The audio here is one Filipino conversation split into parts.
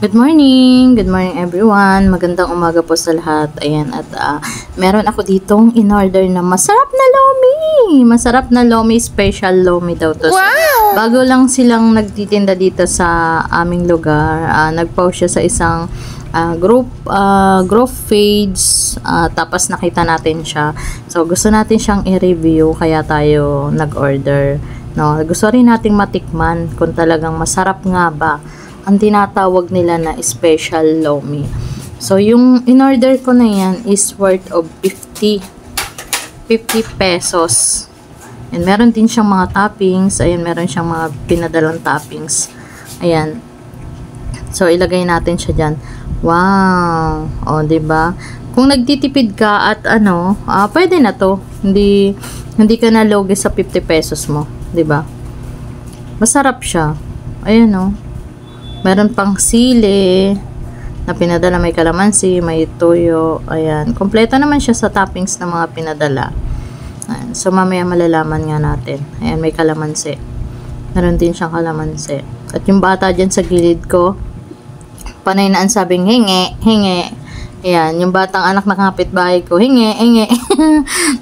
Good morning everyone. Magandang umaga po sa lahat. Ayan, at meron ako ditong in-order na masarap na lomi. Masarap na lomi, special lomi daw to. So, bago lang silang nagtitinda dito sa aming lugar. Nag-post siya sa isang group page, tapos nakita natin siya. So, gusto natin siyang i-review, kaya tayo nag-order. No, gusto rin nating matikman kung talagang masarap nga ba ang tinatawag nila na special lomi. So, yung in-order ko na yan is worth of 50 pesos. And meron din siyang mga toppings. Ayan, meron siyang mga pinadalang toppings. Ayan. So, ilagay natin siya dyan. Wow! O, diba? Kung nagtitipid ka at pwede na to. Hindi ka nalugi sa 50 pesos mo. Diba? Masarap siya. Ayan, o. Meron pang sili na pinadala, may kalamansi, may toyo. Ayan. Kompleto naman siya sa toppings ng mga pinadala. Ayan. So, mamaya malalaman nga natin. Ayan, may kalamansi. Meron din siyang kalamansi. At yung bata dyan sa gilid ko, panay na ang sabing, hingi, hingi. Ayan, yung batang anak ng kapitbahay ko, hingi, hingi.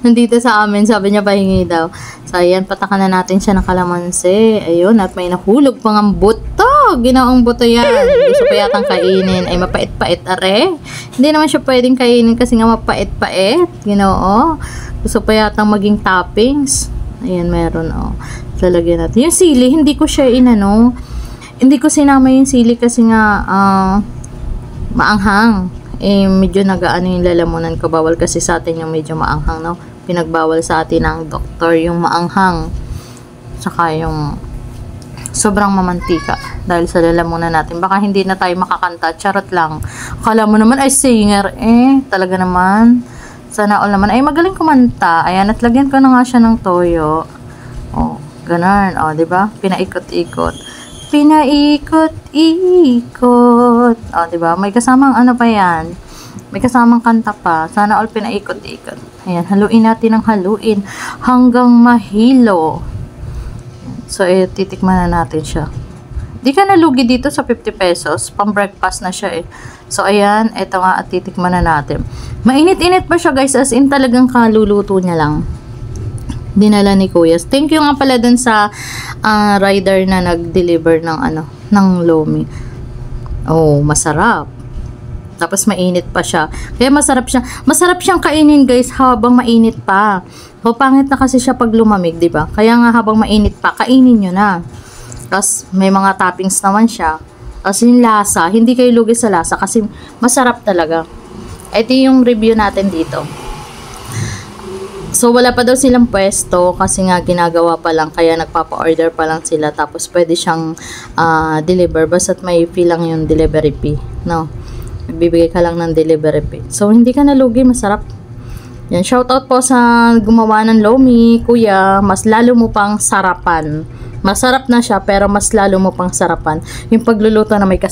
Nandito sa amin, sabi niya pa hingi daw. So, ayan, patakan na natin siya ng kalamansi. Ayun, at may nahulog pang ang buto. Ginaong buto yan. Gusto pa yatang kainin. Ay, mapait-pait, are. Hindi naman siya pwedeng kainin kasi nga mapait-pait. Ginoo. Gusto pa yatang maging toppings. Ayan, meron, oh. Lalagyan natin. Yung sili, hindi ko siya hindi ko sinama yung sili kasi nga, maanghang. Eh, medyo nagaano yung lalamunan ko. Bawal kasi sa atin yung medyo maanghang, no? Pinagbawal sa atin ng doktor yung maanghang. Saka yung sobrang mamantika. Dahil sa lalamunan natin. Baka hindi na tayo makakanta. Charot lang. Akala mo naman ay singer. Talaga naman. Sana all naman. Ay, magaling kumanta. Ayan, at lagyan ko na nga siya ng toyo. Oh, ganun. Oh, diba? Pinaikot-ikot. Pinaikot-ikot. O, diba? May kasamang pa yan. May kasamang kanta pa. Sana all pinaikot-ikot. Ayan, haluin natin ng haluin hanggang mahilo. So, titikman na natin siya. Di ka nalugi dito sa 50 pesos. Pang-breakfast na siya . So, ayan. Ito nga at titikman na natin. Mainit-init pa siya, guys. As in, talagang kaluluto niya lang. Dinala ni Kuya. Thank you nga pala dun sa rider na nag-deliver ng lomi. Oh, masarap. Tapos mainit pa siya. Kaya masarap siya. Masarap siyang kainin, guys, habang mainit pa. O, pangit na kasi siya pag lumamig, 'di ba? Kaya nga habang mainit pa, kainin niyo na. Tapos may mga toppings naman siya. Tapos yung lasa, hindi kayo lugi sa lasa kasi masarap talaga. Ito yung review natin dito. So, wala pa daw silang pwesto kasi nga ginagawa pa lang, kaya nagpapa-order pa lang sila. Tapos, pwede siyang deliver. Basta't may fee lang yung delivery fee. No? Nagbibigay ka lang ng delivery fee. So, hindi ka nalugi. Masarap. Yan. Shoutout po sa gumawa ng lomi, Kuya. Mas lalo mo pang sarapan. Masarap na siya, pero mas lalo mo pang sarapan. Yung pagluluto na may